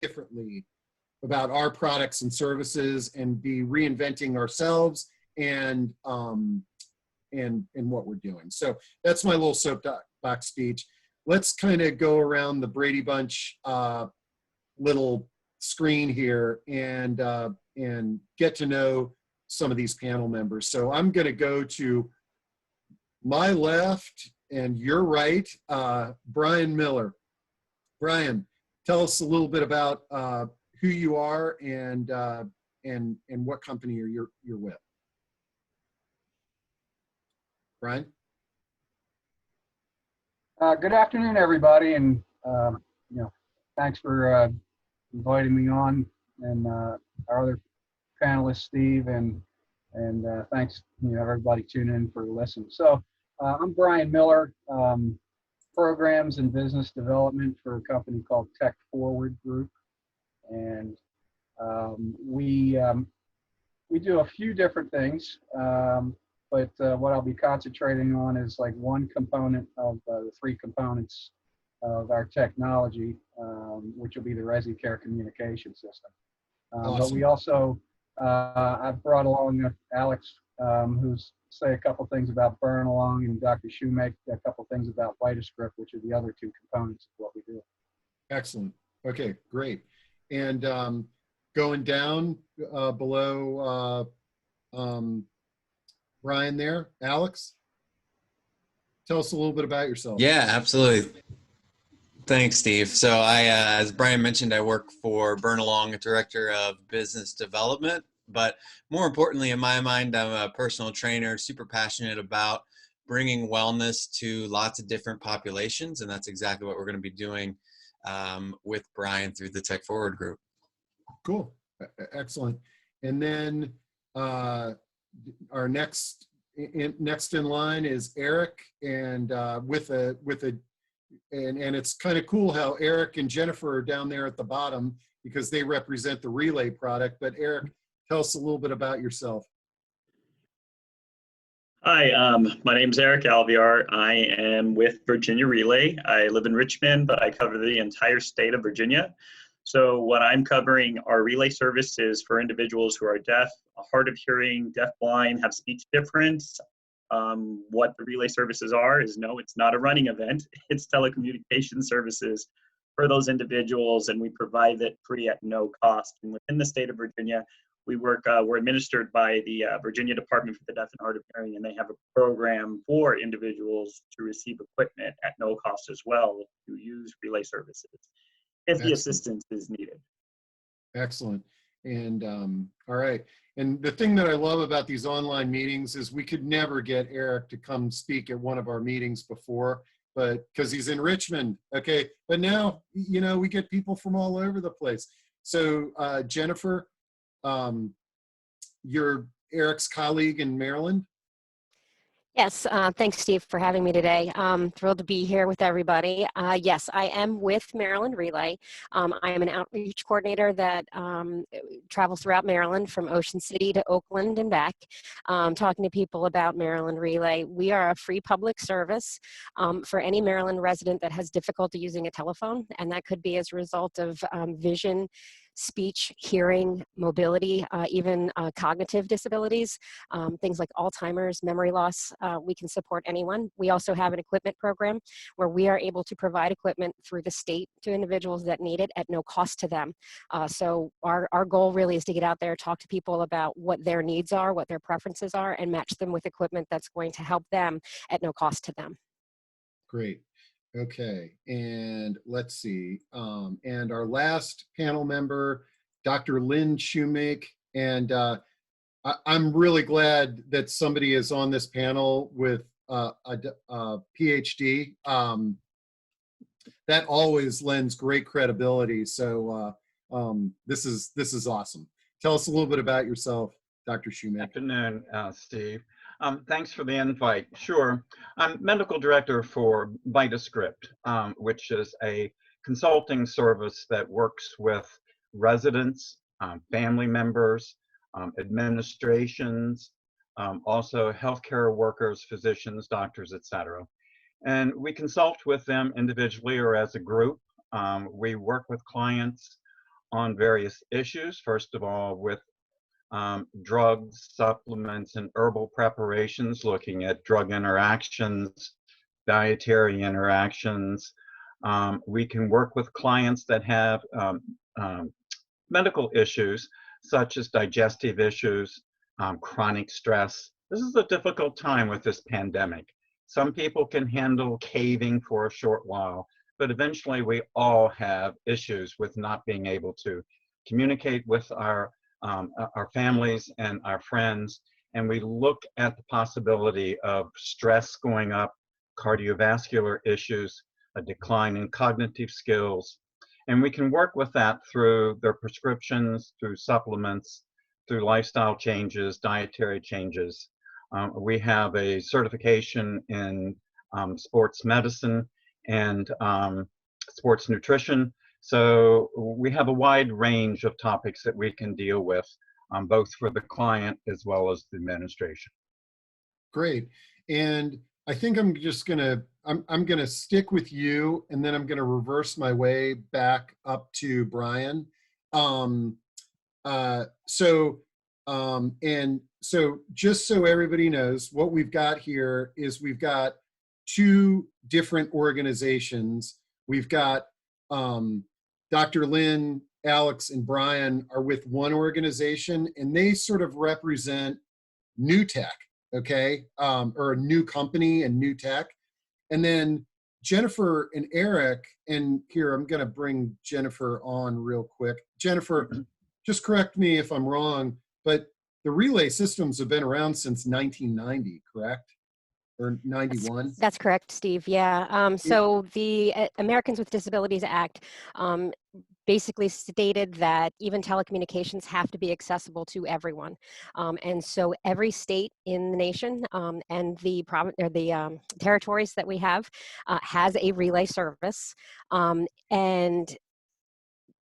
differently about our products and services and be reinventing ourselves and what we're doing. So that's my little soapbox speech. Let's kind of go around the Brady Bunch little screen here and get to know some of these panel members. So I'm going to go to my left and your right, Brian Miller. Brian, tell us a little bit about who you are and what company you're with. Brian? Good afternoon, everybody, and thanks for inviting me on, and our other panelists, Steve, and thanks everybody tuning in for the listen. So I'm Brian Miller, programs and business development for a company called TechForward Group, and we do a few different things. But what I'll be concentrating on is like one component of the three components of our technology, which will be the Rezicare communication system. Awesome. But we also, I've brought along Alex, who's say a couple things about Burn Along, and Dr. Schuman, a couple things about VitaScript, which are the other two components of what we do. Excellent. Okay, great. And going down below Brian there, Alex, tell us a little bit about yourself. Yeah, absolutely. Thanks, Steve. So as Brian mentioned, I work for Burn Along, a director of business development, but more importantly, in my mind, I'm a personal trainer, super passionate about bringing wellness to lots of different populations. And that's exactly what we're going to be doing with Brian through the TechForward group. Cool. Excellent. And then our next in line is Eric, and and it's kind of cool how Eric and Jennifer are down there at the bottom because they represent the Relay product. But Eric, tell us a little bit about yourself. Hi, my name's Eric Alviar. I am with Virginia Relay. I live in Richmond, but I cover the entire state of Virginia. So what I'm covering are relay services for individuals who are deaf, hard of hearing, deaf-blind, have speech difference. What the relay services are is, no, it's not a running event. It's telecommunication services for those individuals, and we provide it free at no cost. And within the state of Virginia, we work, we're administered by the Virginia Department for the Deaf and Hard of Hearing, and they have a program for individuals to receive equipment at no cost as well to use relay services if the assistance is needed. Excellent. And all right. And the thing that I love about these online meetings is we could never get Eric to come speak at one of our meetings before, but because he's in Richmond. Okay. But now, we get people from all over the place. So Jennifer, you're Eric's colleague in Maryland. Yes, thanks, Steve, for having me today. Thrilled to be here with everybody. Yes, I am with Maryland Relay. I am an outreach coordinator that travels throughout Maryland from Ocean City to Oakland and back, talking to people about Maryland Relay. We are a free public service for any Maryland resident that has difficulty using a telephone, and that could be as a result of vision, speech, hearing, mobility, even cognitive disabilities, things like Alzheimer's, memory loss. We can support anyone. We also have an equipment program where we are able to provide equipment through the state to individuals that need it at no cost to them. So our goal really is to get out there, talk to people about what their needs are, what their preferences are, and match them with equipment that's going to help them at no cost to them. Great. Okay, and let's see. And our last panel member, Dr. Lynn Shoemake, and I'm really glad that somebody is on this panel with a PhD. That always lends great credibility. So this is awesome. Tell us a little bit about yourself, Dr. Shoemake. Good afternoon, Steve. Thanks for the invite. Sure. I'm medical director for VitaScript, which is a consulting service that works with residents, family members, administrations, also healthcare workers, physicians, doctors, etc. And we consult with them individually or as a group. We work with clients on various issues. First of all, with drugs, supplements, and herbal preparations, looking at drug interactions, dietary interactions. We can work with clients that have medical issues, such as digestive issues, chronic stress. This is a difficult time with this pandemic. Some people can handle caving for a short while, but eventually we all have issues with not being able to communicate with our families and our friends. And we look at the possibility of stress going up, cardiovascular issues, a decline in cognitive skills. And we can work with that through their prescriptions, through supplements, through lifestyle changes, dietary changes. We have a certification in sports medicine and sports nutrition. So we have a wide range of topics that we can deal with, both for the client as well as the administration. Great. And I think I'm just gonna, I'm gonna stick with you, and then I'm gonna reverse my way back up to Brian. And so just so everybody knows, what we've got here is we've got two different organizations. We've got Dr. Lynn, Alex, and Brian are with one organization, and they sort of represent new tech, okay? Or a new company and new tech. And then Jennifer and Eric, and here I'm gonna bring Jennifer on real quick. Jennifer, just correct me if I'm wrong, but the relay systems have been around since 1990, correct? Or 91? That's correct, Steve. Yeah. So the Americans with Disabilities Act basically stated that even telecommunications have to be accessible to everyone. And so every state in the nation and the territories that we have has a relay service. And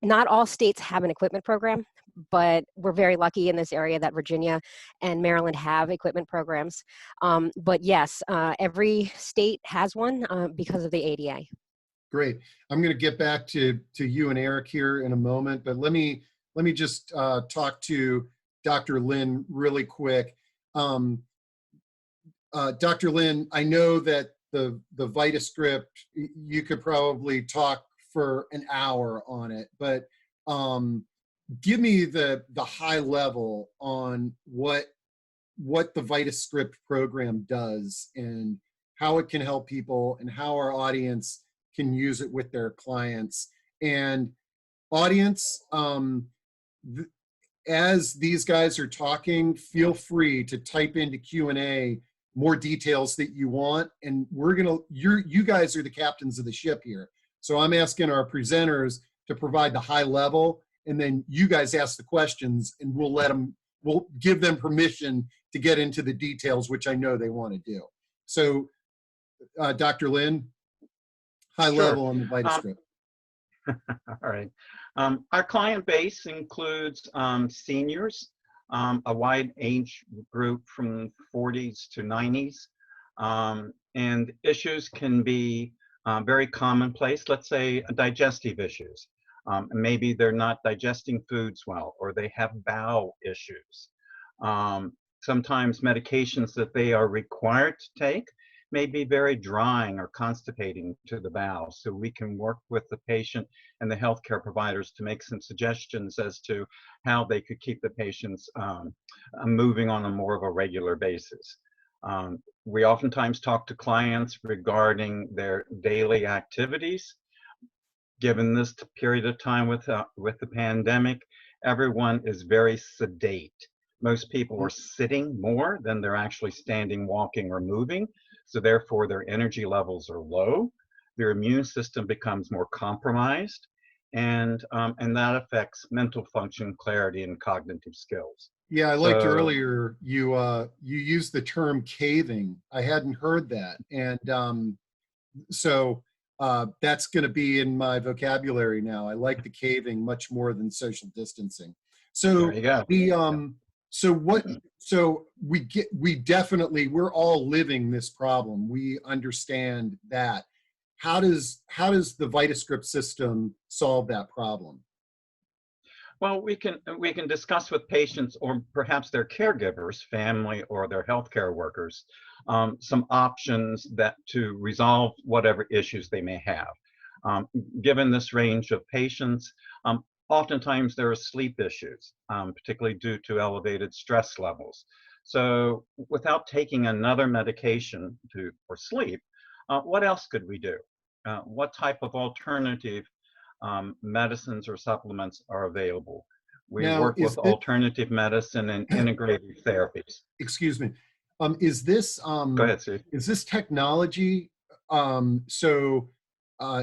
not all states have an equipment program, but we're very lucky in this area that Virginia and Maryland have equipment programs. But yes, every state has one because of the ADA. Great. I'm going to get back to you and Eric here in a moment, but let me just talk to Dr. Lynn really quick. Dr. Lynn, I know that the VitaScript, you could probably talk for an hour on it, but give me the high level on what the VitaScript program does and how it can help people and how our audience can use it with their clients. And audience, as these guys are talking, feel free to type into Q&A more details that you want, and you guys are the captains of the ship here. So I'm asking our presenters to provide the high level, and then you guys ask the questions, and we'll give them permission to get into the details, which I know they want to do. So, Dr. Lynn, high level on the VitaScript. All right. Our client base includes seniors, a wide age group from 40s to 90s, and issues can be very commonplace. Let's say digestive issues. Maybe they're not digesting foods well, or they have bowel issues. Sometimes medications that they are required to take may be very drying or constipating to the bowel. So we can work with the patient and the healthcare providers to make some suggestions as to how they could keep the patients moving on a more of a regular basis. We oftentimes talk to clients regarding their daily activities. Given this period of time with the pandemic, everyone is very sedate. Most people are sitting more than they're actually standing, walking, or moving. So therefore, their energy levels are low. Their immune system becomes more compromised, and that affects mental function, clarity, and cognitive skills. Yeah, I liked earlier you used the term caving. I hadn't heard that, and so that's going to be in my vocabulary now. I like the caving much more than social distancing. So there you go. We're all living this problem. We understand that. How does the VitaScript system solve that problem? Well, we can discuss with patients or perhaps their caregivers, family or their healthcare workers, some options that to resolve whatever issues they may have. Given this range of patients, oftentimes there are sleep issues, particularly due to elevated stress levels. So without taking another medication for sleep, what else could we do? What type of alternative medicines or supplements are available? We Now, work with alternative medicine and integrative therapies. excuse me, is this Go ahead, Steve. is this technology?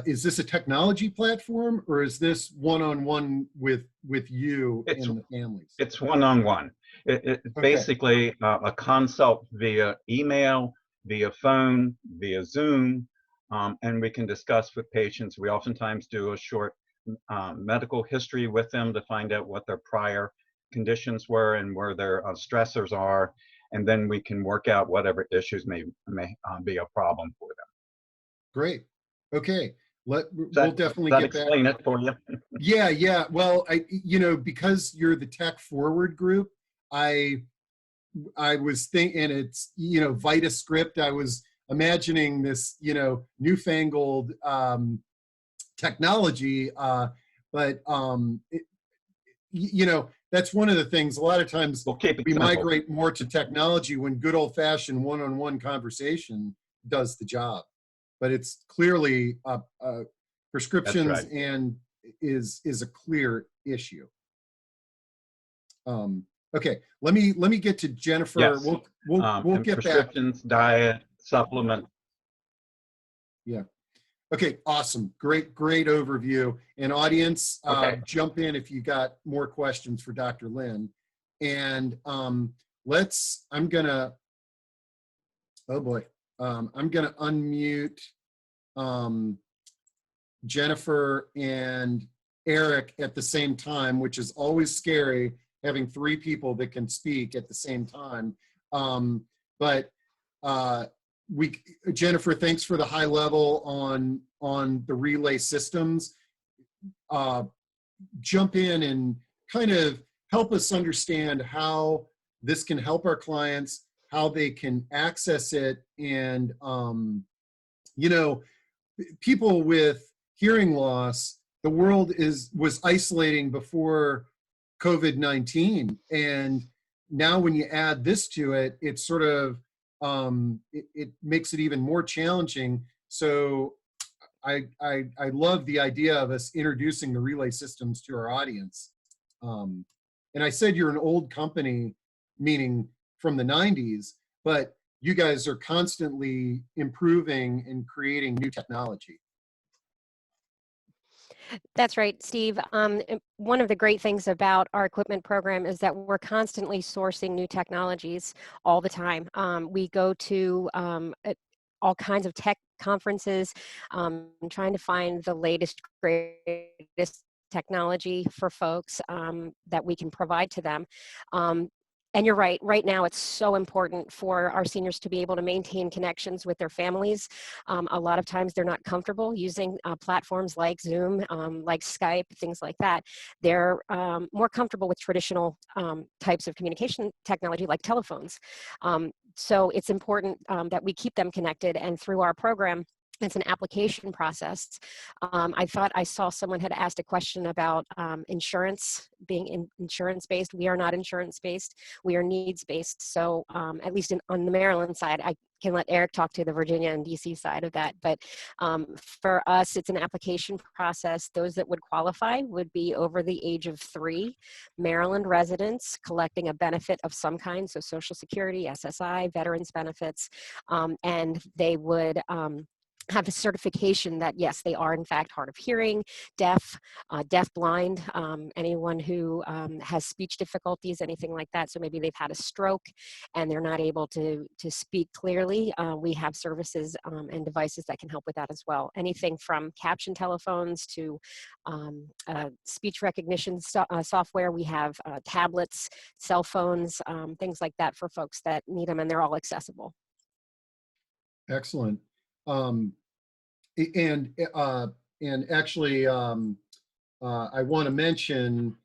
Is this a technology platform, or is this one-on-one with you It's and the families? it's one-on-one. It's Okay. basically a consult via email, via phone, via Zoom, and we can discuss with patients. We oftentimes do a short medical history with them to find out what their prior conditions were and where their stressors are, and then we can work out whatever issues may be a problem for them. Great. Okay. We'll definitely Does that get back. explain it for you? Yeah. Well, because you're the TechForward group, I was thinking, it's, VitaScript. I was imagining this, newfangled technology, but that's one of the things. A lot of times We'll keep it we simple. migrate more to technology when good old-fashioned one-on-one conversation does the job. But it's clearly prescriptions, That's right. and is a clear issue. Okay, let me get to Jennifer. Yes. We'll and get back. prescriptions, diet, supplement. Yeah. Okay, awesome. Great overview. And audience, Okay. jump in if you got more questions for Dr. Lin. And I'm gonna unmute Jennifer and Eric at the same time, which is always scary, having 3 people that can speak at the same time. Jennifer, thanks for the high level on the relay systems. Jump in and kind of help us understand how this can help our clients, how they can access it, and people with hearing loss, the world was isolating before COVID-19, and now when you add this to it, it's sort of it makes it even more challenging. So I love the idea of us introducing the relay systems to our audience. And I said you're an old company, meaning from the 90s, but you guys are constantly improving and creating new technology. That's right, Steve. One of the great things about our equipment program is that we're constantly sourcing new technologies all the time. We go to all kinds of tech conferences, trying to find the latest, greatest technology for folks that we can provide to them. And you're right now it's so important for our seniors to be able to maintain connections with their families. A lot of times they're not comfortable using platforms like Zoom, like Skype, things like that. They're more comfortable with traditional types of communication technology like telephones. So it's important that we keep them connected, and through our program, it's an application process. I thought I saw someone had asked a question about insurance, being insurance-based. We are not insurance-based. We are needs-based. So at least on the Maryland side, I can let Eric talk to the Virginia and DC side of that. But for us, it's an application process. Those that would qualify would be over the age of 3, Maryland residents collecting a benefit of some kind, so Social Security, SSI, veterans benefits, and they would have a certification that yes, they are in fact hard of hearing, deaf, deaf-blind, anyone who has speech difficulties, anything like that. So maybe they've had a stroke and they're not able to speak clearly. We have services and devices that can help with that as well. Anything from caption telephones to speech recognition software. We have tablets, cell phones, things like that for folks that need them, and they're all accessible. Excellent. And actually, I want to mention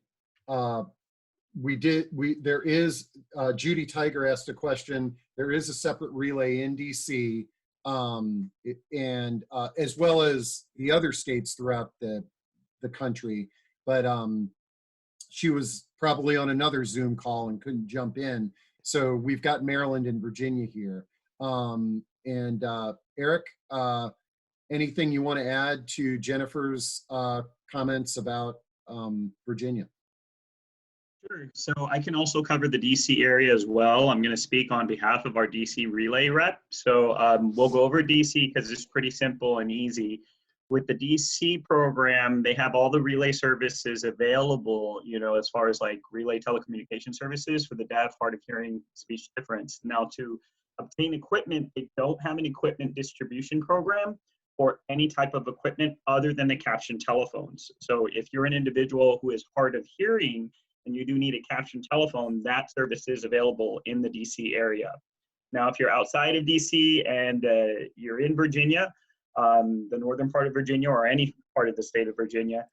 there is, Judy Tiger asked a question. There is a separate relay in DC, and as well as the other states throughout the country. But she was probably on another Zoom call and couldn't jump in. So we've got Maryland and Virginia here. Eric, anything you want to add to Jennifer's comments about Virginia? Sure. So I can also cover the DC area as well. I'm going to speak on behalf of our DC relay rep. So we'll go over DC because it's pretty simple and easy. With the DC program, they have all the relay services available, you know, as far as like relay telecommunication services for the deaf, hard of hearing, speech difference. Now, to obtain equipment, they don't have an equipment distribution program or any type of equipment other than the caption telephones. So if you're an individual who is hard of hearing and you do need a caption telephone, that service is available in the DC area. Now, if you're outside of DC and you're in Virginia, the northern part of Virginia or any part of the state of Virginia,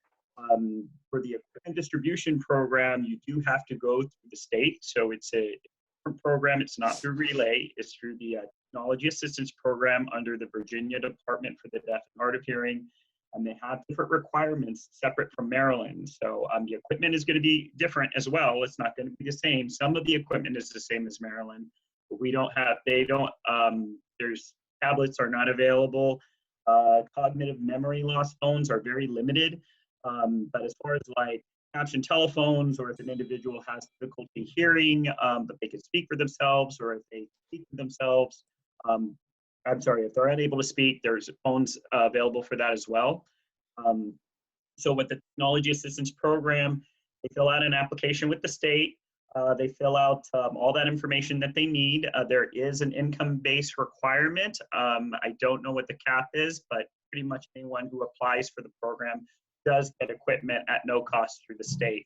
for the equipment distribution program, you do have to go through the state. So it's a different program. It's not through Relay. It's through the Technology Assistance Program under the Virginia Department for the Deaf and Hard of Hearing. And they have different requirements separate from Maryland. So the equipment is going to be different as well. It's not going to be the same. Some of the equipment is the same as Maryland, but there's tablets are not available. Cognitive memory loss phones are very limited. But as far as like caption telephones, or if an individual has difficulty hearing, but they can speak for themselves, or if they speak for themselves, if they're unable to speak, there's phones available for that as well. So with the Technology Assistance Program, they fill out an application with the state. They fill out all that information that they need. There is an income-based requirement. I don't know what the cap is, but pretty much anyone who applies for the program does get equipment at no cost through the state.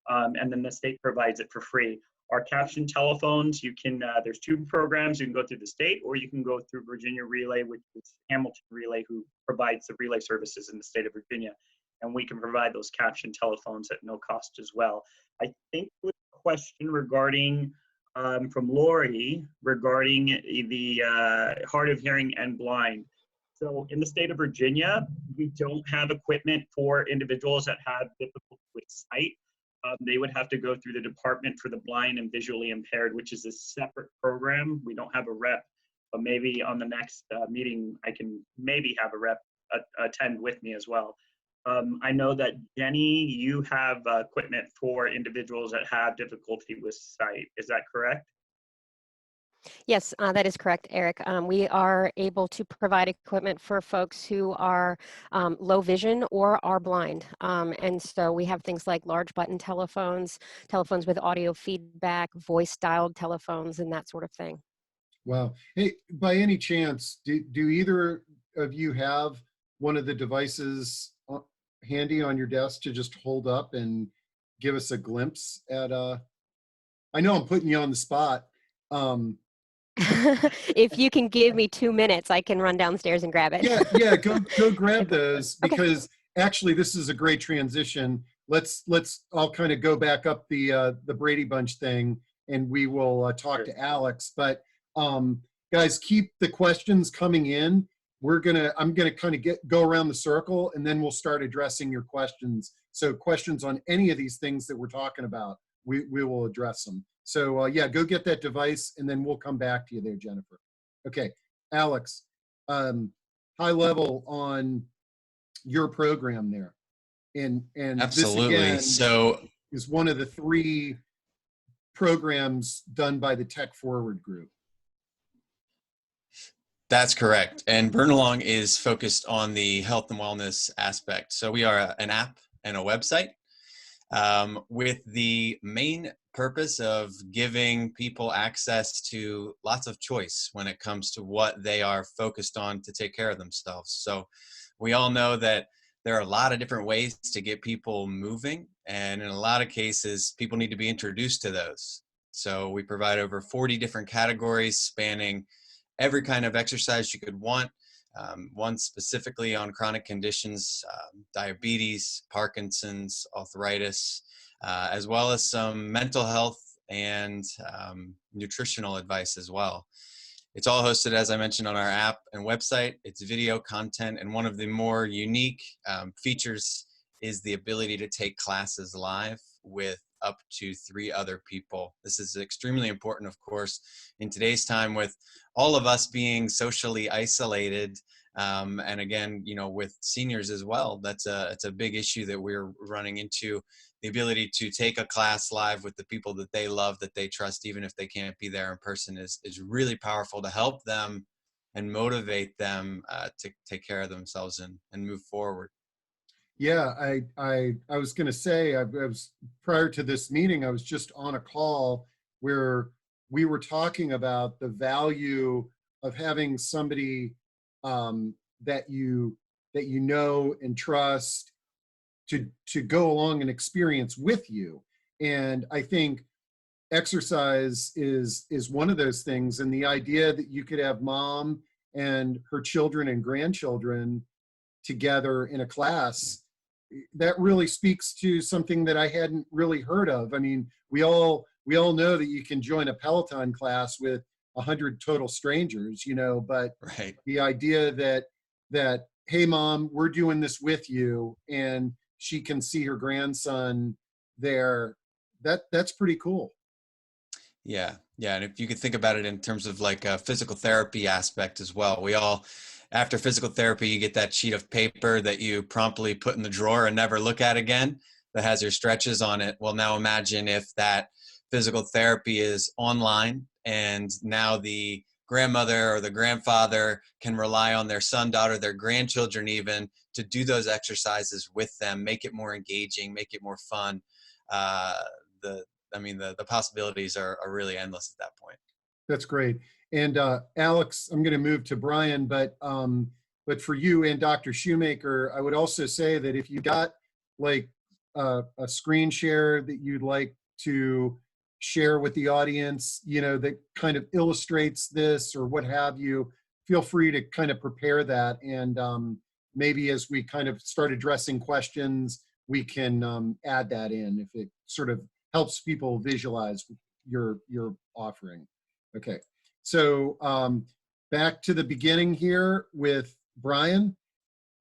And then the state provides it for free. Our caption telephones, you can, there's two programs. You can go through the state, or you can go through Virginia Relay, which is Hamilton Relay, who provides the relay services in the state of Virginia. And we can provide those caption telephones at no cost as well. I think with a question regarding, from Lori, regarding the hard of hearing and blind. So in the state of Virginia, we don't have equipment for individuals that have difficulty with sight. They would have to go through the Department for the Blind and Visually Impaired, which is a separate program. We don't have a rep, but maybe on the next meeting, I can maybe have a rep attend with me as well. I know that Jenny, you have equipment for individuals that have difficulty with sight. Is that correct? Yes, that is correct, Eric. We are able to provide equipment for folks who are low vision or are blind. And so we have things like large button telephones, telephones with audio feedback, voice dialed telephones, and that sort of thing. Wow. Hey, by any chance, do either of you have one of the devices handy on your desk to just hold up and give us a glimpse at, I know I'm putting you on the spot. If you can give me 2 minutes, I can run downstairs and grab it. Yeah, go grab those, because actually this is a great transition. Let's I'll kind of go back up the Brady Bunch thing, and we will talk to Alex. But guys, keep the questions coming in. I'm gonna kind of go around the circle, and then we'll start addressing your questions. So questions on any of these things that we're talking about, we will address them. So yeah, go get that device, and then we'll come back to you there, Jennifer. Okay, Alex, high level on your program there. And Absolutely. This again is one of the 3 programs done by the TechForward group. That's correct. And Burnalong is focused on the health and wellness aspect. So we are an app and a website with the main purpose of giving people access to lots of choice when it comes to what they are focused on to take care of themselves. So we all know that there are a lot of different ways to get people moving, and in a lot of cases, people need to be introduced to those. So we provide over 40 different categories spanning every kind of exercise you could want. One specifically on chronic conditions, diabetes, Parkinson's, arthritis, as well as some mental health and nutritional advice as well. It's all hosted, as I mentioned, on our app and website. It's video content, and one of the more unique features is the ability to take classes live with up to 3 other people. This is extremely important, of course, in today's time with all of us being socially isolated. And again, you know, with seniors as well, it's a big issue that we're running into. The ability to take a class live with the people that they love, that they trust, even if they can't be there in person, is really powerful to help them and motivate them to take care of themselves and move forward. Yeah, I was going to say, I was, prior to this meeting, I was just on a call where we were talking about the value of having somebody that you know and trust to go along and experience with you. And I think exercise is one of those things. And the idea that you could have mom and her children and grandchildren together in a class, that really speaks to something that I hadn't really heard of. I mean, we all know that you can join a Peloton class with 100 total strangers, you know, but Right. the idea that, hey mom, we're doing this with you, and she can see her grandson there, that's pretty cool. Yeah. And if you could think about it in terms of like a physical therapy aspect as well, we all, after physical therapy, you get that sheet of paper that you promptly put in the drawer and never look at again that has your stretches on it. Well, now imagine if that physical therapy is online, and now the grandmother or the grandfather can rely on their son, daughter, their grandchildren even, to do those exercises with them, make it more engaging, make it more fun. The possibilities are really endless at that point. That's great. And Alex, I'm going to move to Brian, but for you and Dr. Shoemaker, I would also say that if you got like a screen share that you'd like to share with the audience, you know, that kind of illustrates this or what have you, feel free to kind of prepare that. And maybe as we kind of start addressing questions, we can add that in if it sort of helps people visualize your offering. Okay, so back to the beginning here with Brian.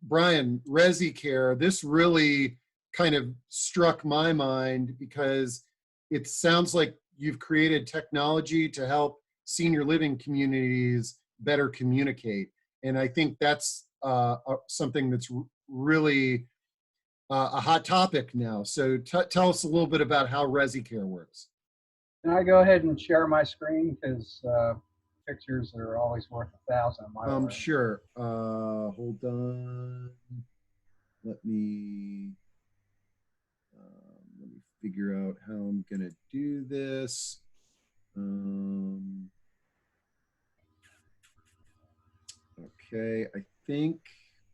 Brian, Rezicare, this really kind of struck my mind because it sounds like you've created technology to help senior living communities better communicate. And I think that's something that's really a hot topic now. So tell us a little bit about how Rezicare works. Can I go ahead and share my screen, because pictures are always worth 1,000 of my words. Sure. Hold on. Let me figure out how I'm gonna do this. Okay, I think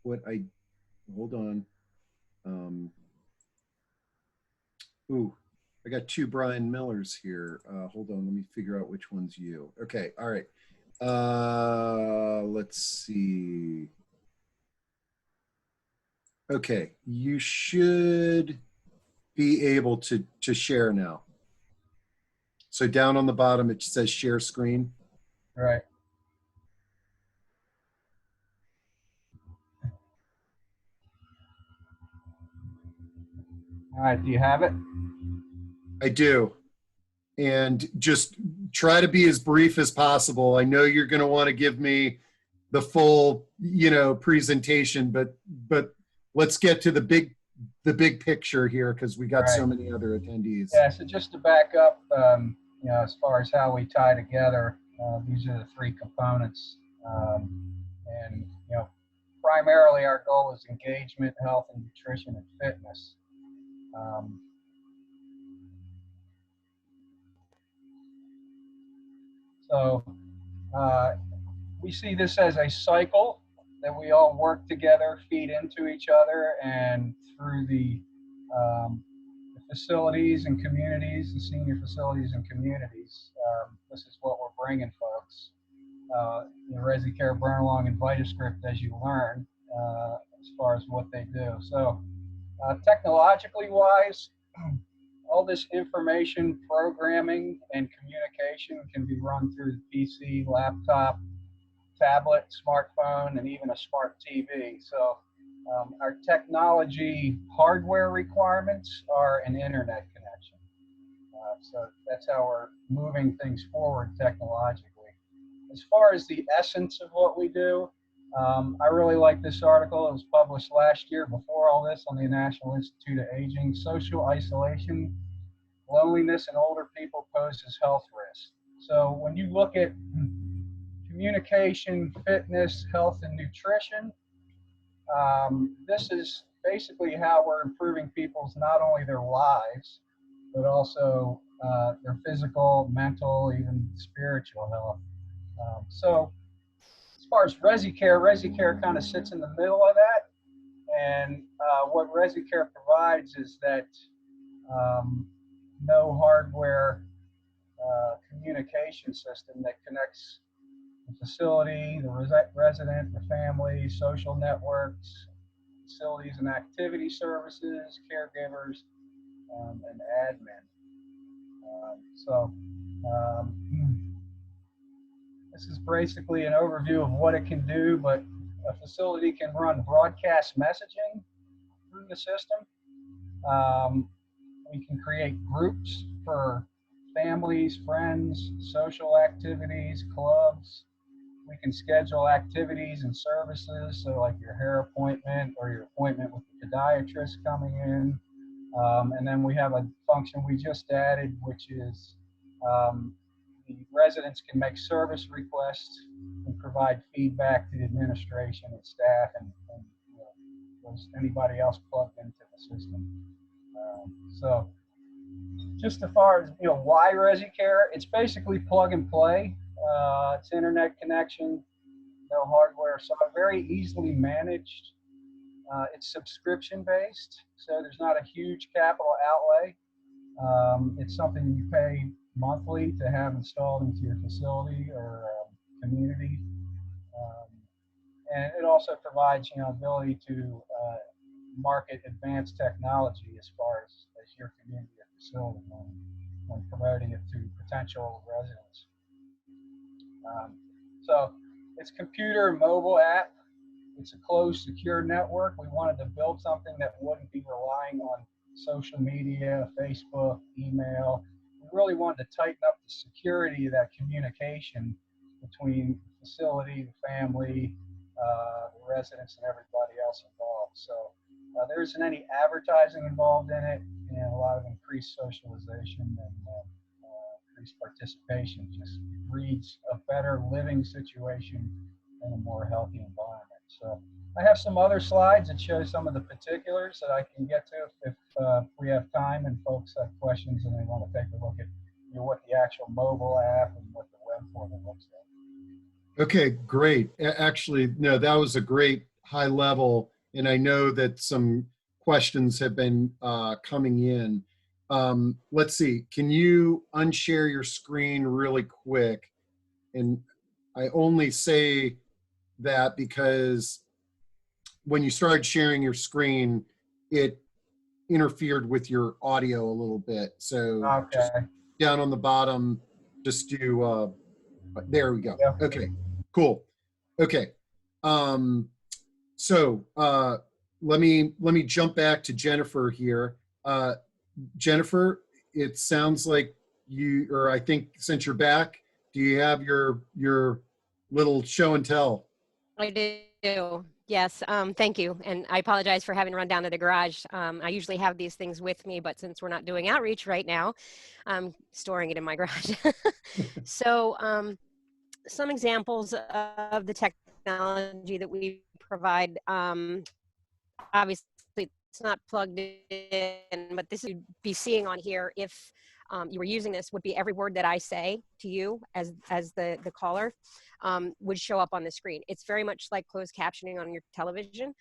hold on. Ooh, I got 2 Brian Millers here. Hold on, let me figure out which one's you. Okay, all right. Let's see. Okay, you should be able to share now. So down on the bottom, it says share screen. Right. All right, do you have it? I do. And just try to be as brief as possible. I know you're going to want to give me the full, you know, presentation, but let's get to the big picture here, because we got so many other attendees. Yeah, so just to back up, you know, as far as how we tie together, these are the 3 components. And, you know, primarily our goal is engagement, health, and nutrition and fitness. So we see this as a cycle that we all work together, feed into each other, and through the facilities and communities, the senior facilities and communities. This is what we're bringing folks. You know, Rezicare, Burn Along, and VitaScript, as you learn, as far as what they do. So technologically wise, all this information, programming, and communication can be run through the PC, laptop, tablet, smartphone, and even a smart TV. So our technology hardware requirements are an internet connection. So that's how we're moving things forward technologically. As far as the essence of what we do, I really like this article. It was published last year before all this on the National Institute of Aging. Social isolation, loneliness in older people poses health risks. So when you look at communication, fitness, health, and nutrition, this is basically how we're improving people's not only their lives, but also their physical, mental, even spiritual health. So as far as Rezicare kind of sits in the middle of that. And what Rezicare provides is that no hardware communication system that connects the facility, the resident, the family, social networks, facilities and activity services, caregivers, and admin. This is basically an overview of what it can do, but a facility can run broadcast messaging through the system. We can create groups for families, friends, social activities, clubs. We can schedule activities and services, so like your hair appointment or your appointment with the podiatrist coming in. And then we have a function we just added, which is the residents can make service requests and provide feedback to the administration and staff and anybody else plugged into the system. So just as far as, why Rezicare, it's basically plug and play. It's internet connection, no hardware, so very easily managed. It's subscription based, so there's not a huge capital outlay. It's something you pay monthly to have installed into your facility or community. And it also provides, ability to market advanced technology as far as your community or facility when promoting it to potential residents. So it's computer and mobile app. It's a closed, secure network. We wanted to build something that wouldn't be relying on social media, Facebook, email. We really wanted to tighten up the security of that communication between the facility, the family, the residents, and everybody else involved. So there isn't any advertising involved in it, and a lot of increased socialization and increased participation. Just breeds a better living situation and a more healthy environment. So I have some other slides that show some of the particulars that I can get to if we have time and folks have questions and they want to take a look at what the actual mobile app and what the web portal looks like. Okay, great. Actually, no, that was a great high level, and I know that some questions have been coming in. Let's see, can you unshare your screen really quick? And I only say that because when you started sharing your screen, it interfered with your audio a little bit. So just down on the bottom, just do, there we go. Yep. Okay, cool. Okay. So let me jump back to Jennifer here. Jennifer, it sounds like you, or I think since you're back, do you have your little show and tell? I do. Yes. Thank you. And I apologize for having to run down to the garage. I usually have these things with me, but since we're not doing outreach right now, I'm storing it in my garage. So some examples of the technology that we provide. Obviously, it's not plugged in, but this you'd be seeing on here if you were using this would be every word that I say to you as the caller would show up on the screen. It's very much like closed captioning on your television.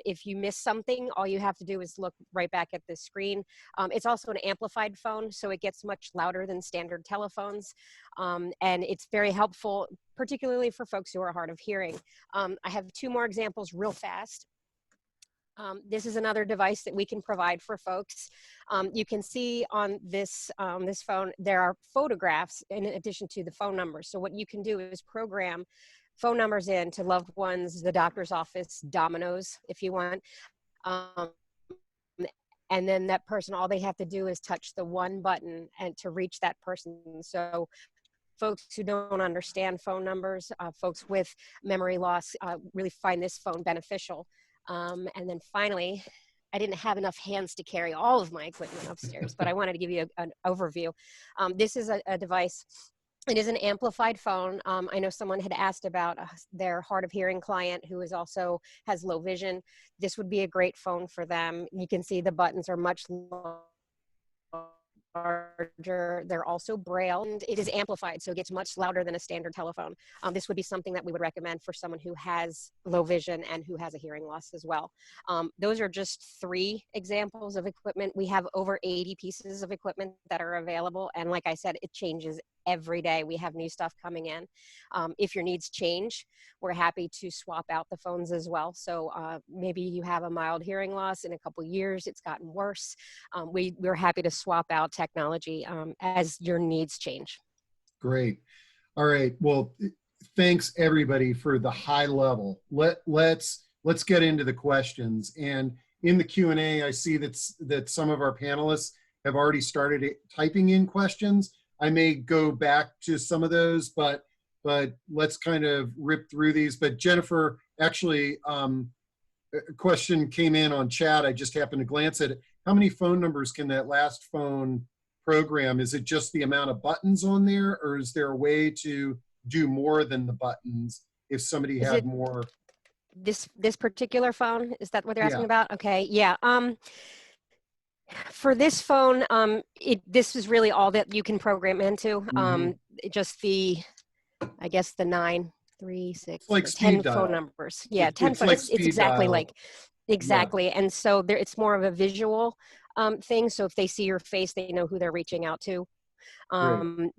If you miss something, all you have to do is look right back at the screen. It's also an amplified phone, so it gets much louder than standard telephones. And it's very helpful, particularly for folks who are hard of hearing. I have two more examples real fast. This is another device that we can provide for folks. You can see on this, this phone, there are photographs in addition to the phone numbers. So what you can do is program phone numbers in to loved ones, the doctor's office, Domino's, if you want. And then that person, all they have to do is touch the one button and to reach that person. So folks who don't understand phone numbers, folks with memory loss really find this phone beneficial. And then finally, I didn't have enough hands to carry all of my equipment upstairs, but I wanted to give you an overview. This is a device. It is an amplified phone. I know someone had asked about their hard of hearing client who is also has low vision. This would be a great phone for them. You can see the buttons are much larger. They're also braille, and it is amplified, so it gets much louder than a standard telephone. This would be something that we would recommend for someone who has low vision and who has a hearing loss as well. Those are just 3 examples of equipment. We have over 80 pieces of equipment that are available, and like I said, it changes every day. We have new stuff coming in. If your needs change, we're happy to swap out the phones as well. So maybe you have a mild hearing loss in a couple years, it's gotten worse. We're happy to swap out technology as your needs change. Great. All right. Well, thanks everybody for the high level. Let's get into the questions. And in the Q&A, I see that some of our panelists have already started typing in questions. I may go back to some of those, but let's kind of rip through these. But Jennifer, actually, a question came in on chat. I just happened to glance at it. How many phone numbers can that last phone program? Is it just the amount of buttons on there, or is there a way to do more than the buttons if somebody had more? This particular phone, is that what they're asking Yeah. about? Okay, yeah. For this phone, this is really all that you can program into. Just I guess the 9, 3, 6, like 10 speed phone dial. numbers. Yeah, 10 It's phone. like It's speed exactly dial. like, exactly. Yeah. And so it's more of a visual thing. So if they see your face, they know who they're reaching out to. And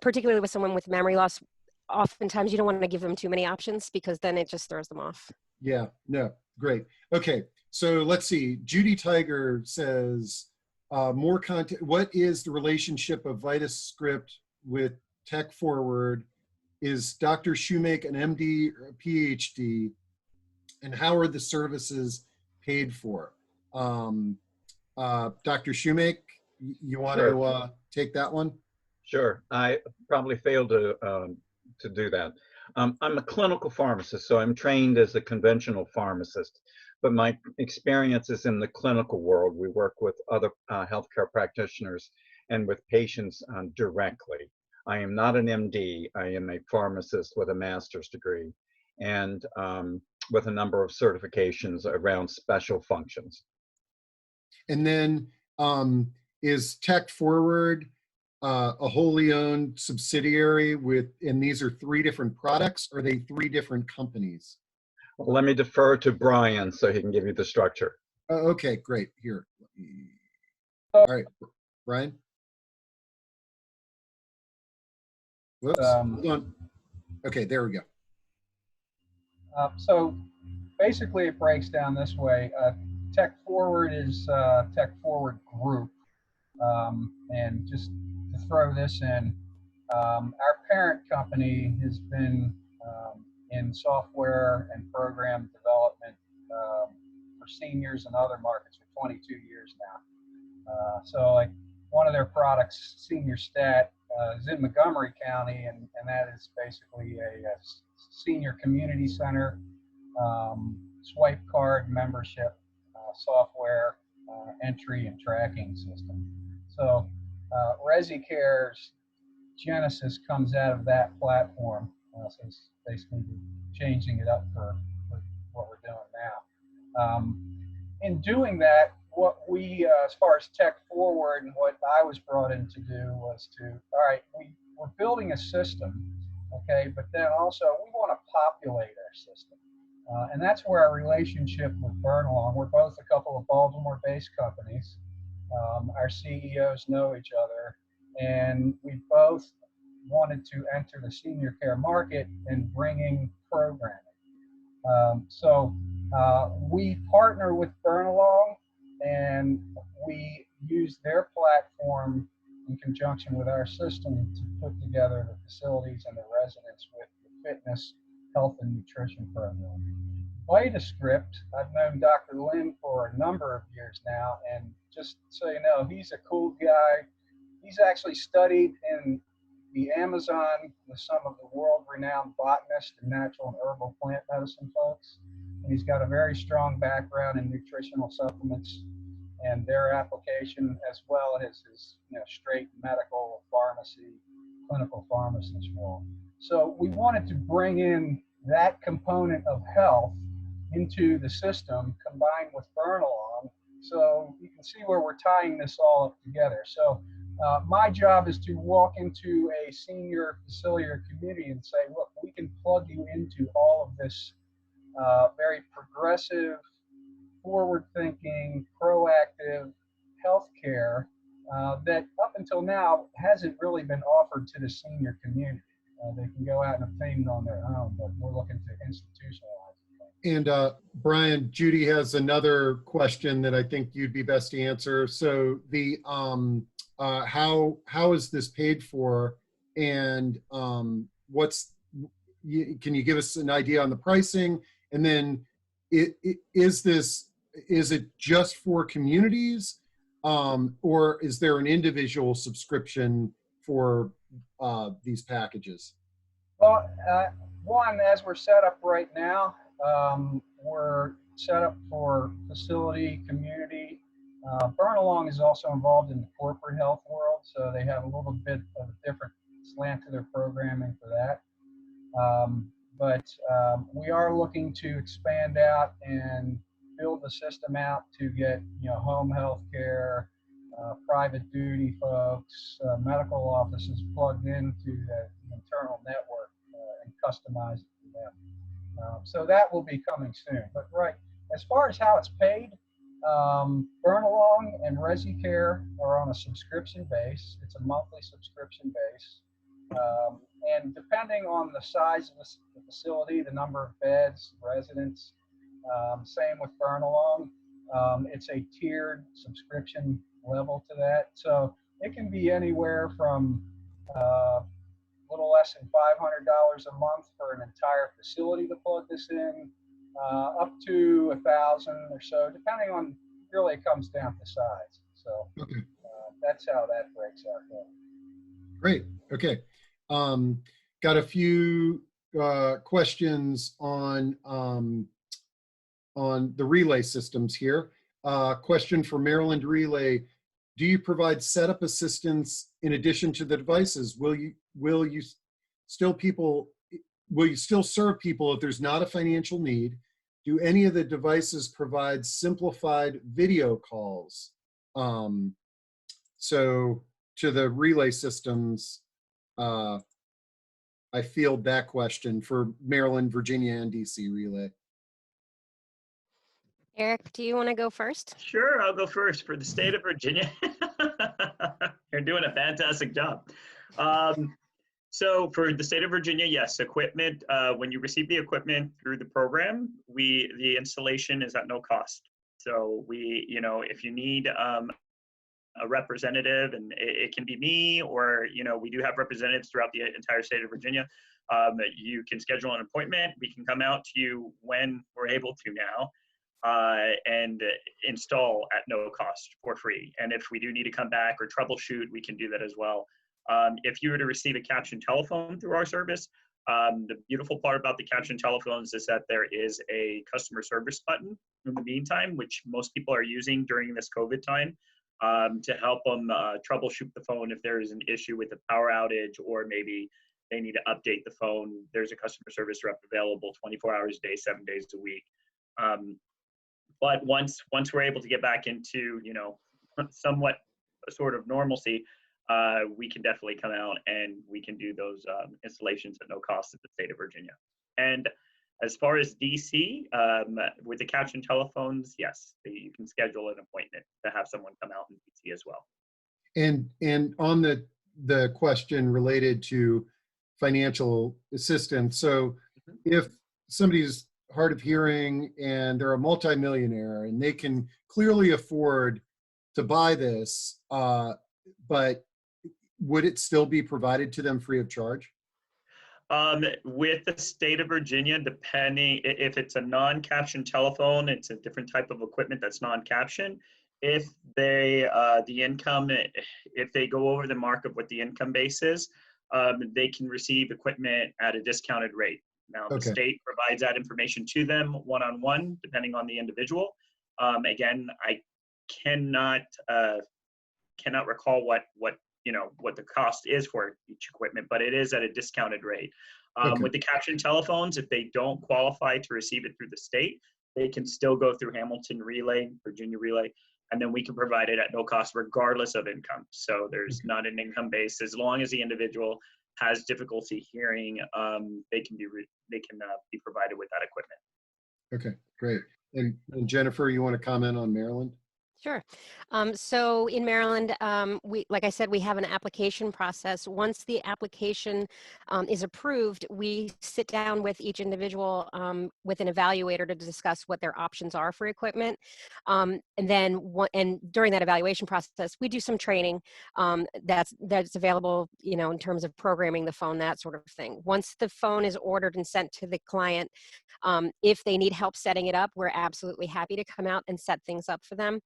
particularly with someone with memory loss, oftentimes you don't want to give them too many options because then it just throws them off. Yeah, no, great. Okay, so let's see. Judy Tiger says, more content. What is the relationship of VitasScript with TechForward? Is Dr. Shoemake an MD or a PhD? And how are the services paid for? Dr. Shoemake, you want to take that one? Sure. I probably failed to do that. I'm a clinical pharmacist, so I'm trained as a conventional pharmacist, but my experience is in the clinical world. We work with other healthcare practitioners and with patients directly. I am not an MD. I am a pharmacist with a master's degree and with a number of certifications around special functions. And then is TechForward a wholly owned subsidiary and these are 3 different products? Or are they 3 different companies? Well, let me defer to Brian so he can give you the structure. Okay, great. Here. All right, Brian. Whoops, hold on. Okay, there we go. So basically it breaks down this way. TechForward is TechForward Group. And just to throw this in, our parent company has been in software and program development for seniors and other markets for 22 years now. So like one of their products, Senior Stat, is in Montgomery County, and that is basically a senior community center, swipe card membership software entry and tracking system. So Rezicare's genesis comes out of that platform. So it's basically changing it up for what we're doing now. In doing that, what we, as far as TechForward and what I was brought in to do was to, all right, we're building a system, okay, but then also we want to populate our system. And that's where our relationship with Burnalong, we're both a couple of Baltimore-based companies. Our CEOs know each other, and we both wanted to enter the senior care market and bringing programming. So We partner with Burnalong, and we use their platform in conjunction with our system to put together the facilities and the residents with the fitness, health, and nutrition program. Script, I've known Dr. Lin for a number of years now, and just so you know, he's a cool guy. He's actually studied in the Amazon with some of the world-renowned botanists and natural and herbal plant medicine folks. And he's got a very strong background in nutritional supplements and their application, as well as his straight medical pharmacy, clinical pharmacist role. So we wanted to bring in that component of health into the system combined with Burnalong, so you can see where we're tying this all up together. So my job is to walk into a senior facility or community and say, look, we can plug you into all of this very progressive, forward-thinking, proactive healthcare that up until now hasn't really been offered to the senior community. They can go out and obtain it on their own, but we're looking to institutionalize it. And Brian, Judy has another question that I think you'd be best to answer. So the how is this paid for, and can you give us an idea on the pricing? And then is it just for communities, or is there an individual subscription for these packages? Well, one, as we're set up right now, we're set up for facility, community. Burnalong is also involved in the corporate health world, so they have a little bit of a different slant to their programming for that. But we are looking to expand out and build the system out to get home health care, private duty folks, medical offices plugged into the internal network and customized for them. So that will be coming soon. But right, as far as how it's paid, Burnalong and Rezicare are on a subscription base. It's a monthly subscription base. And depending on the size of the facility, the number of beds, residents, same with Burnalong, it's a tiered subscription level to that. So it can be anywhere from a little less than $500 a month for an entire facility to plug this in, up to $1,000 or so, depending on, really it comes down to size. So okay. That's how that breaks out there. Great. Okay. Got a few questions on the relay systems here. Question for Maryland Relay: do you provide setup assistance in addition to the devices? Will you still serve people if there's not a financial need? Do any of the devices provide simplified video calls? So to the relay systems, I field that question for Maryland, Virginia, and DC Relay. Eric, do you want to go first? Sure, I'll go first for the state of Virginia. You're doing a fantastic job. So for the state of Virginia, yes, equipment, when you receive the equipment through the program, the installation is at no cost. So if you need a representative, and it can be me, or we do have representatives throughout the entire state of Virginia, you can schedule an appointment. We can come out to you when we're able to now, and install at no cost for free. And if we do need to come back or troubleshoot, we can do that as well. If you were to receive a caption telephone through our service, the beautiful part about the caption telephones is that there is a customer service button in the meantime, which most people are using during this COVID time, to help them troubleshoot the phone if there is an issue with a power outage, or maybe they need to update the phone. There's a customer service rep available 24 hours a day, 7 days a week. But once we're able to get back into somewhat sort of normalcy, we can definitely come out and we can do those installations at no cost in the state of Virginia. And as far as DC, with the caption telephones, yes, you can schedule an appointment to have someone come out in DC as well. And on the question related to financial assistance, so if somebody's hard of hearing and they're a multimillionaire and they can clearly afford to buy this, but would it still be provided to them free of charge? With the state of Virginia, depending if it's a non-caption telephone, it's a different type of equipment that's non-caption. If they the income, if they go over the mark of what the income base is, they can receive equipment at a discounted rate. Now, the state provides that information to them one-on-one, depending on the individual. Again, I cannot recall what the cost is for each equipment, but it is at a discounted rate. With the caption telephones, if they don't qualify to receive it through the state, they can still go through Hamilton Relay, Virginia Relay, and then we can provide it at no cost regardless of income. So there's not an income base. As long as the individual has difficulty hearing, they can be provided with that equipment. Okay, great. And Jennifer, you want to comment on Maryland? Sure. So in Maryland, like I said, we have an application process. Once the application is approved, we sit down with each individual with an evaluator to discuss what their options are for equipment. And during that evaluation process, we do some training that's available, in terms of programming the phone, that sort of thing. Once the phone is ordered and sent to the client, if they need help setting it up, we're absolutely happy to come out and set things up for them.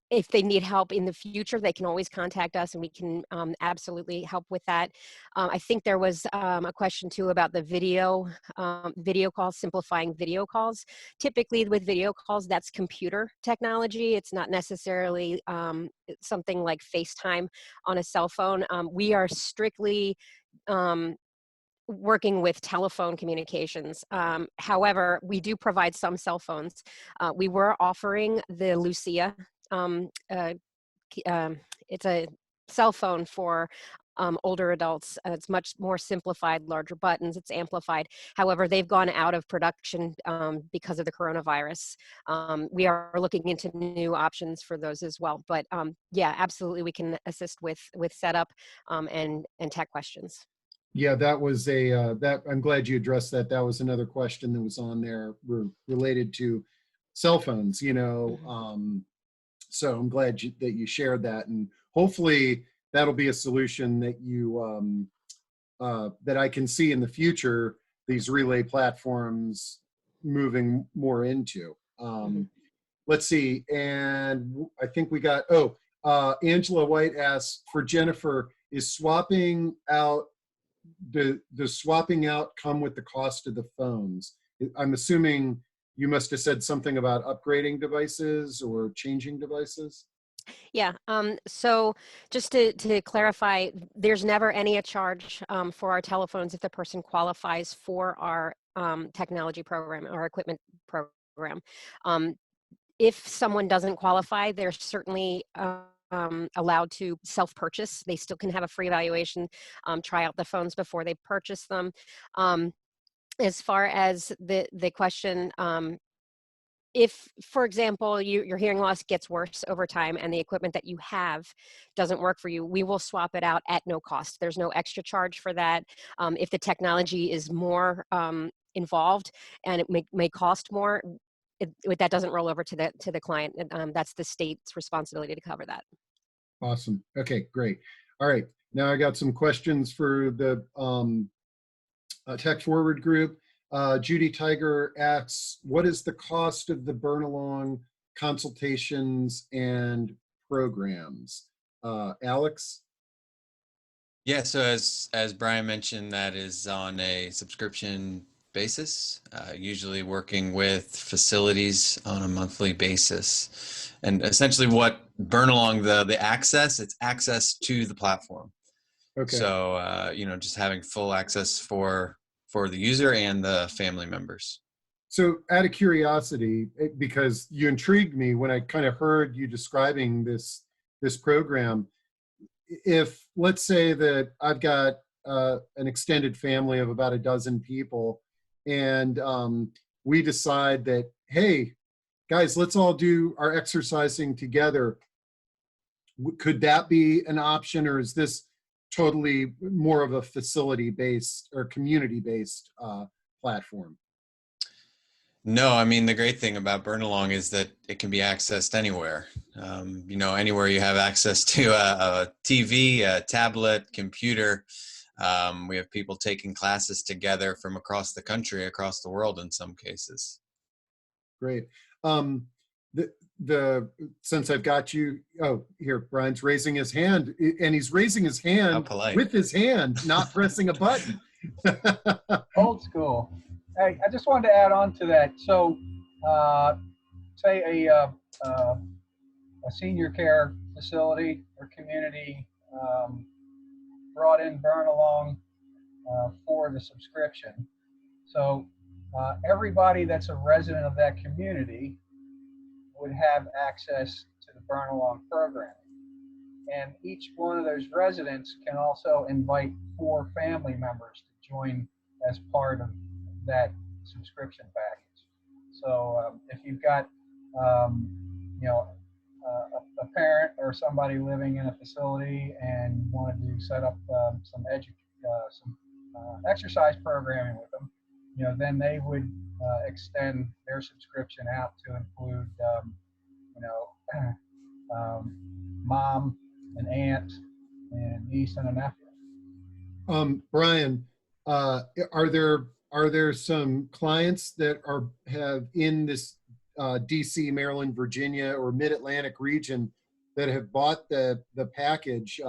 If they need help in the future, they can always contact us and we can absolutely help with that. I think there was a question too about the video calls, simplifying video calls. Typically with video calls, that's computer technology. It's not necessarily something like FaceTime on a cell phone. We are strictly working with telephone communications. However, we do provide some cell phones. We were offering the Lucia. It's a cell phone for older adults. It's much more simplified, larger buttons, it's amplified. However, they've gone out of production because of the coronavirus. We are looking into new options for those as well. But yeah, absolutely, we can assist with setup and tech questions. Yeah, that was I'm glad you addressed that. That was another question that was on there related to cell phones, so I'm glad that you shared that, and hopefully that'll be a solution that you that I can see in the future, these relay platforms moving more into. Let's see, and I think we got, Angela White asks, for Jennifer, is swapping out, does swapping out come with the cost of the phones? I'm assuming you must have said something about upgrading devices or changing devices. Yeah, so just to clarify, there's never any charge for our telephones if the person qualifies for our technology program, our equipment program. If someone doesn't qualify, they're certainly allowed to self-purchase. They still can have a free evaluation, try out the phones before they purchase them. As far as the question, if, for example, your hearing loss gets worse over time and the equipment that you have doesn't work for you, we will swap it out at no cost. There's no extra charge for that. If the technology is more involved and it may cost more, that doesn't roll over to the client. That's the state's responsibility to cover that. Awesome. Okay, great. All right, now I got some questions for the TechForward group. Judy Tiger asks, what is the cost of the burn-along consultations and programs? Alex? Yeah, so as Brian mentioned, that is on a subscription basis, usually working with facilities on a monthly basis. And essentially what burn-along, the access, it's access to the platform. Okay. So, just having full access for the user and the family members. So out of curiosity, because you intrigued me when I kind of heard you describing this program, if let's say that I've got an extended family of about a dozen people and we decide that, hey, guys, let's all do our exercising together. Could that be an option, or is this totally more of a facility-based or community-based platform? No, I mean, the great thing about Burnalong is that it can be accessed anywhere. You know, anywhere you have access to a TV, a tablet, computer. We have people taking classes together from across the country, across the world in some cases. Great. Since I've got you, oh, here, Brian's raising his hand, and he's raising his How hand polite. with his hand, not pressing a button. Old school. Hey, I just wanted to add on to that. So, say a senior care facility or community brought in Burnalong for the subscription. So everybody that's a resident of that community would have access to the Burnalong programming. And each one of those residents can also invite 4 family members to join as part of that subscription package. So if you've got, you know, a parent or somebody living in a facility and wanted to set up some exercise programming with them, you know, then they would extend their subscription out to include, you know, mom, an aunt, and niece and a nephew. Brian, are there some clients that have in this DC, Maryland, Virginia, or Mid-Atlantic region that have bought the package?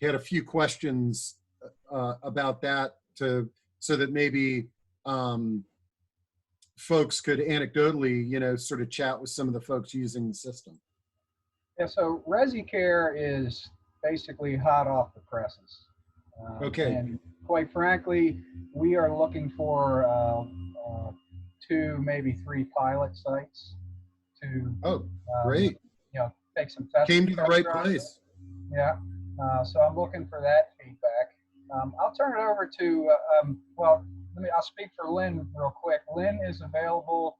Had a few questions about that so that maybe folks could anecdotally, you know, sort of chat with some of the folks using the system. Yeah, so Rezicare is basically hot off the presses. Okay. And quite frankly, we are looking for 2, maybe 3 pilot sites to great. You know, take some tests. Came to the right place. Yeah. So I'm looking for that feedback. I'll turn it over to well, I'll speak for Lynn real quick. Lynn is available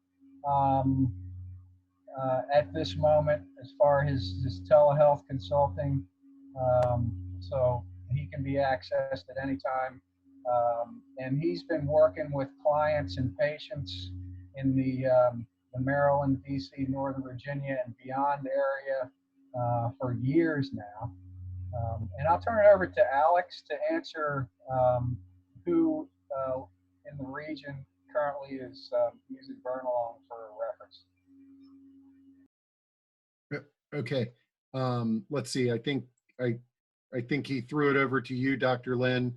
at this moment as far as his telehealth consulting. So he can be accessed at any time. And he's been working with clients and patients in the Maryland, DC, Northern Virginia, and beyond area for years now. And I'll turn it over to Alex to answer who in the region currently is using Burnalong for reference. Okay. Let's see. I think he threw it over to you, Dr. Lynn.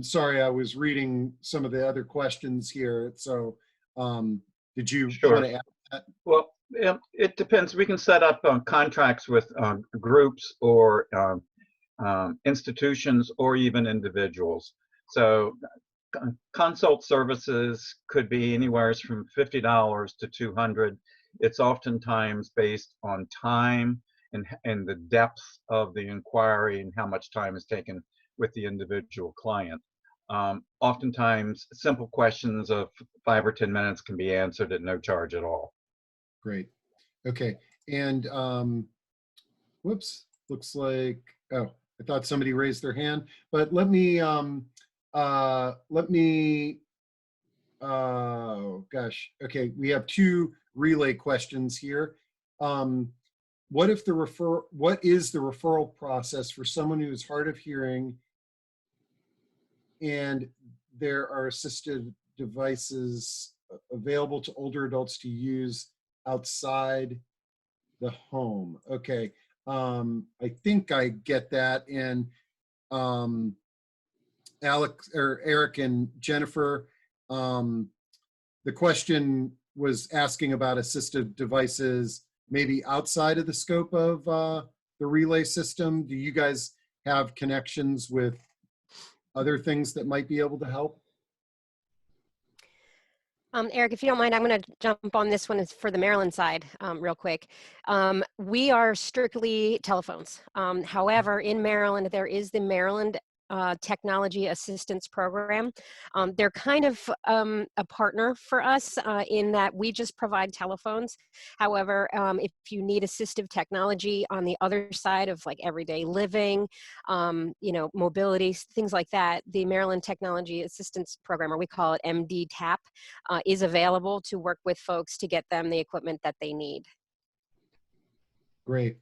Sorry, I was reading some of the other questions here. So did you want to add that? Well, it depends. We can set up contracts with groups or institutions or even individuals. So consult services could be anywhere from $50 to $200. It's oftentimes based on time and the depth of the inquiry and how much time is taken with the individual client. Oftentimes, simple questions of 5 or 10 minutes can be answered at no charge at all. Great. Okay. And whoops, looks like, oh, I thought somebody raised their hand, but let me, oh gosh. Okay. We have 2 relay questions here. What is the referral process for someone who is hard of hearing and there are assisted devices available to older adults to use outside the home? Okay. I think I get that. And Alex or Eric and Jennifer, the question was asking about assistive devices maybe outside of the scope of the relay system. Do you guys have connections with other things that might be able to help? Eric, if you don't mind, I'm going to jump on this one for the Maryland side real quick. We are strictly telephones. However, in Maryland, there is the Maryland Technology Assistance Program. They're kind of a partner for us in that we just provide telephones. However, if you need assistive technology on the other side of like everyday living, you know, mobility, things like that, the Maryland Technology Assistance Program, or we call it MD-TAP, is available to work with folks to get them the equipment that they need. Great.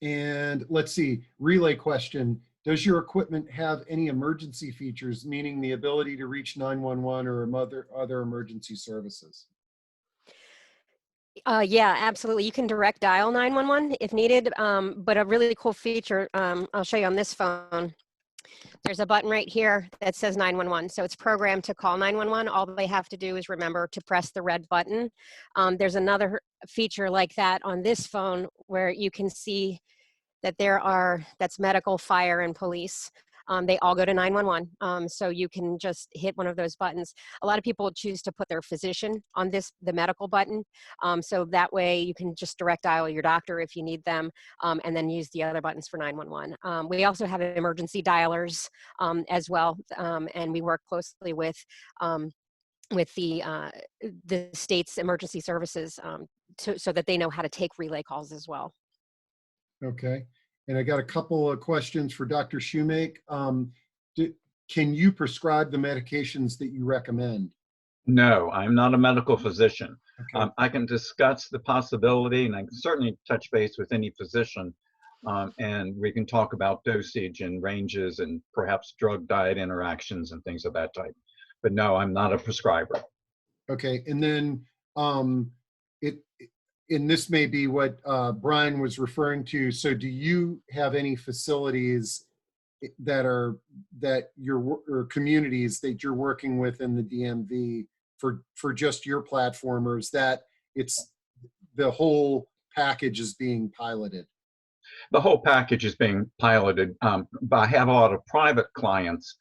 And let's see, relay question. Does your equipment have any emergency features, meaning the ability to reach 911 or other emergency services? Yeah, absolutely. You can direct dial 911 if needed, but a really cool feature, I'll show you on this phone. There's a button right here that says 911. So it's programmed to call 911. All they have to do is remember to press the red button. There's another feature like that on this phone where you can see that that's medical, fire, and police. They all go to 911. So you can just hit one of those buttons. A lot of people choose to put their physician on the medical button. So that way you can just direct dial your doctor if you need them, and then use the other buttons for 911. We also have emergency dialers as well, and we work closely with the state's emergency services so that they know how to take relay calls as well. Okay. And I got a couple of questions for Dr. Shoemake. Can you prescribe the medications that you recommend? No, I'm not a medical physician. Okay. I can discuss the possibility, and I can certainly touch base with any physician, and we can talk about dosage and ranges and perhaps drug-diet interactions and things of that type. But no, I'm not a prescriber. Okay. And then and this may be what Brian was referring to. So do you have any facilities or communities that you're working with in the DMV for just your platform, or is that it's the whole package is being piloted? The whole package is being piloted. I have a lot of private clients,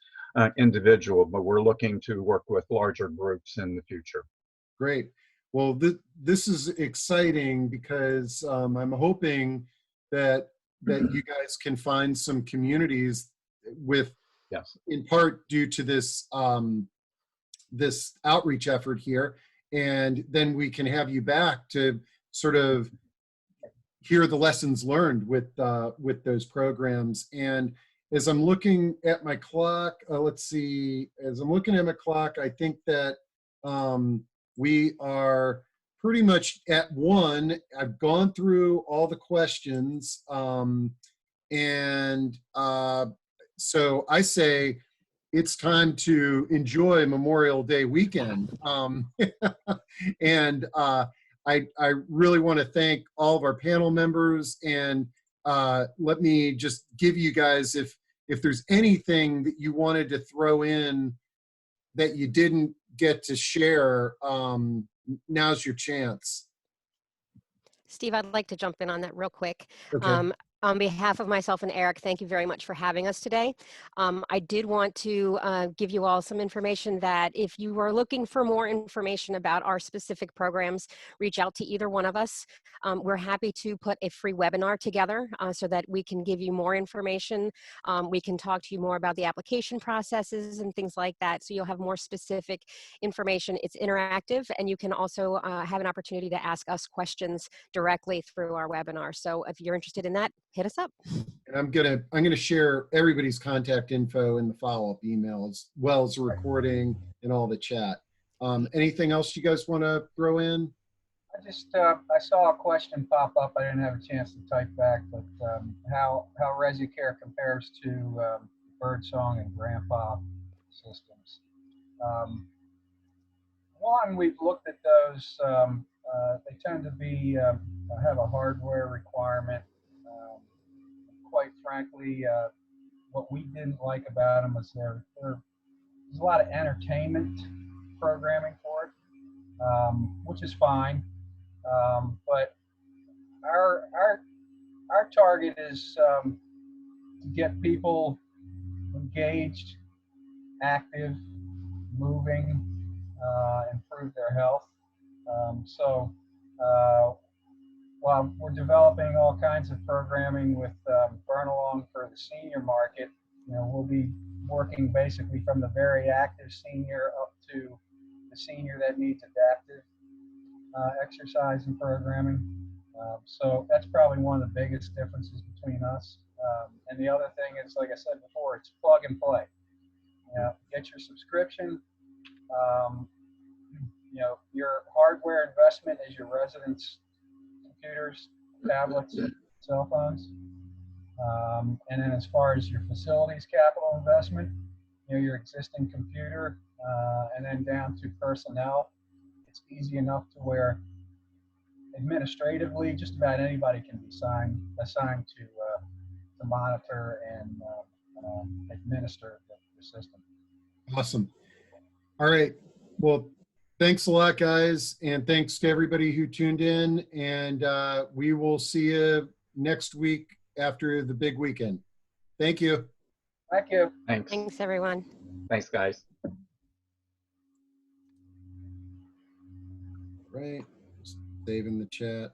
individual, but we're looking to work with larger groups in the future. Great. Well, this is exciting because I'm hoping that you guys can find some communities with, yes, in part due to this this outreach effort here, and then we can have you back to sort of hear the lessons learned with those programs. And as I'm looking at my clock, let's see, as I'm looking at my clock, I think that we are pretty much at 1. I've gone through all the questions. So I say it's time to enjoy Memorial Day weekend. And I really want to thank all of our panel members. And let me just give you guys, if there's anything that you wanted to throw in that you didn't get to share, now's your chance. Steve, I'd like to jump in on that real quick. Okay. On behalf of myself and Eric, thank you very much for having us today. I did want to give you all some information that if you are looking for more information about our specific programs, reach out to either one of us. We're happy to put a free webinar together so that we can give you more information. We can talk to you more about the application processes and things like that, so you'll have more specific information. It's interactive, and you can also have an opportunity to ask us questions directly through our webinar. So if you're interested in that, hit us up. And I'm gonna share everybody's contact info in the follow-up email, as well as the recording and all the chat. Anything else you guys want to throw in? I saw a question pop up. I didn't have a chance to type back, but how Rezicare compares to birdsong and grandpa systems. One, we've looked at those. They tend to be have a hardware requirement. Quite frankly, what we didn't like about them is there's a lot of entertainment programming for it, which is fine. But our target is to get people engaged, active, moving, improve their health. While we're developing all kinds of programming with Burn Along for the senior market, we'll be working basically from the very active senior up to the senior that needs adaptive exercise and programming. So that's probably one of the biggest differences between us. And the other thing is, like I said before, it's plug and play. Get your subscription. Your hardware investment is your residents' computers, tablets, cell phones. And then as far as your facilities capital investment, your existing computer, and then down to personnel, it's easy enough to where administratively just about anybody can be assigned to monitor and administer the system. Awesome. All right. Well, thanks a lot, guys. And thanks to everybody who tuned in. And we will see you next week after the big weekend. Thank you. Thank you. Thanks. Thanks, everyone. Thanks, guys. Right. Just saving the chat.